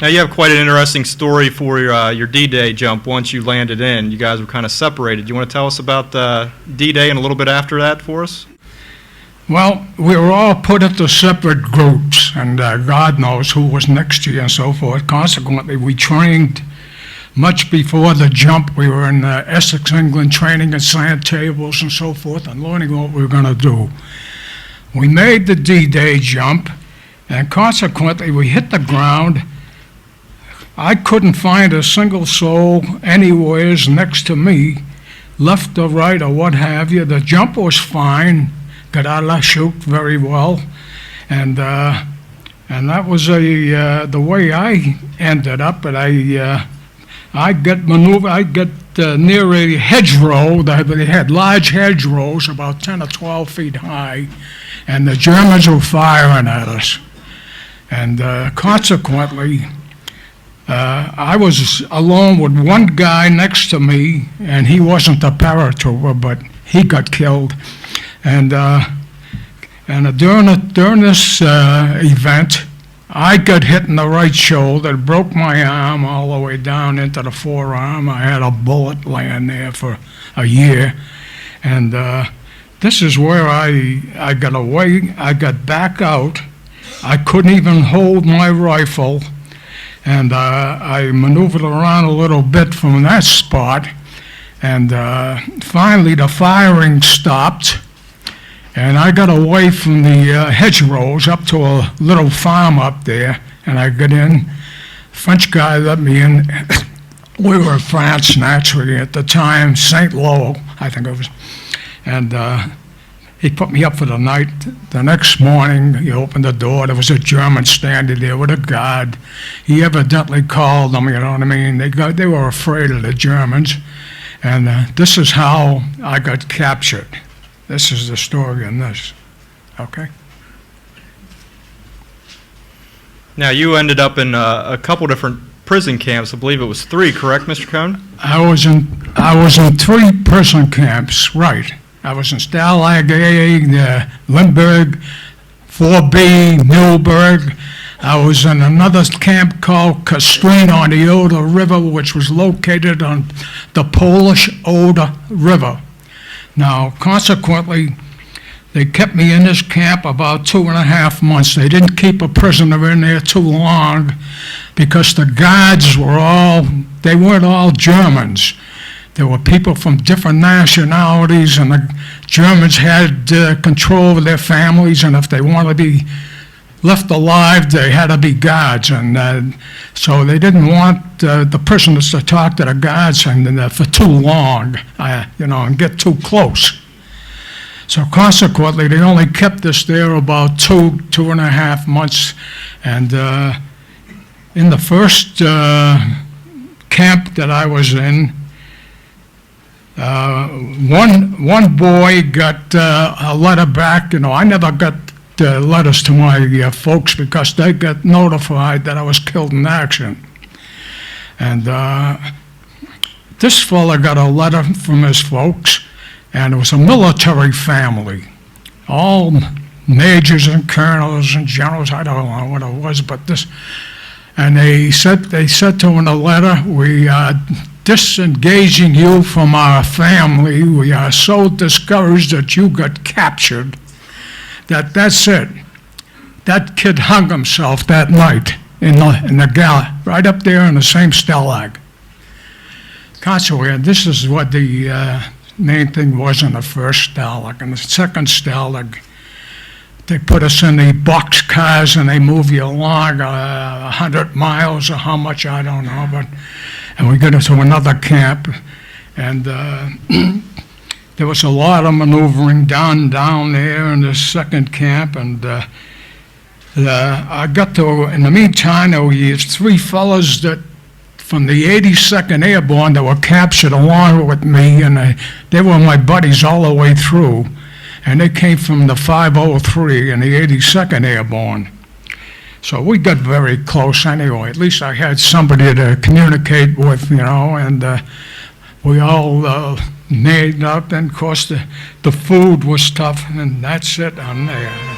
Now you have quite an interesting story for your D-Day jump. Once you landed in, you guys were kind of separated. You want to tell us about D-Day and a little bit after that for us? Well, we were all put into separate groups, and God knows who was next to you and so forth. Consequently, we trained much before the jump. We were in Essex, England, training at sand tables and so forth and learning what we were going to do. We made the D-Day jump, and consequently, we hit the ground. I couldn't find a single soul anywhere next to me, left or right or what have you. The jump was fine, could I shoot very well, and that was the way I ended up. But I get near a hedgerow. They had large hedgerows, about 10 or 12 feet high, and the Germans were firing at us, and consequently. I was alone with one guy next to me, and he wasn't a paratrooper, but he got killed. And during this event, I got hit in the right shoulder, broke my arm all the way down into the forearm. I had a bullet laying there for a year. And this is where I got away. I got back out. I couldn't even hold my rifle. And I maneuvered around a little bit from that spot, and finally the firing stopped, and I got away from the hedgerows up to a little farm up there, and I got in. French guy let me in. We were in France, naturally, at the time, St. Lo, I think it was, and he put me up for the night. The next morning, he opened the door. There was a German standing there with a guard. He evidently called them, you know what I mean? They were afraid of the Germans. And this is how I got captured. This is the story in this, okay? Now, you ended up in a couple different prison camps. I believe it was 3, correct, Mr. Cohn? I was in 3 prison camps, right. I was in Stalag A, Limburg, 4B, Mühlberg. I was in another camp called Kastrina on the Oder River, which was located on the Polish Oder River. Now, consequently, they kept me in this camp about 2.5 months. They didn't keep a prisoner in there too long because the guards they weren't all Germans. There were people from different nationalities, and the Germans had control of their families, and if they wanted to be left alive, they had to be guards. And so they didn't want the prisoners to talk to the guards for too long, and get too close. So consequently, they only kept us there about 2.5 months. And in the first camp that I was in, one boy got a letter back. I never got letters to my folks because they got notified that I was killed in action. And this fella got a letter from his folks, and it was a military family, all majors and colonels and generals. I don't know what it was, but this. And they said to him in the letter, "We are disengaging you from our family. We are so discouraged that you got captured that's it." That kid hung himself that night in the galley, right up there in the same stalag. Consequently, this is what the main thing was in the first stalag. In the second stalag, they put us in the box cars and they move you along 100 miles or how much, I don't know, and we got into another camp, and there was a lot of maneuvering down there in the second camp, and I got to, in the meantime, there were 3 fellows that from the 82nd Airborne that were captured along with me, and they were my buddies all the way through, and they came from the 503 and the 82nd Airborne. So we got very close anyway. At least I had somebody to communicate with, and we all made up, and of course the food was tough, and that's it on there.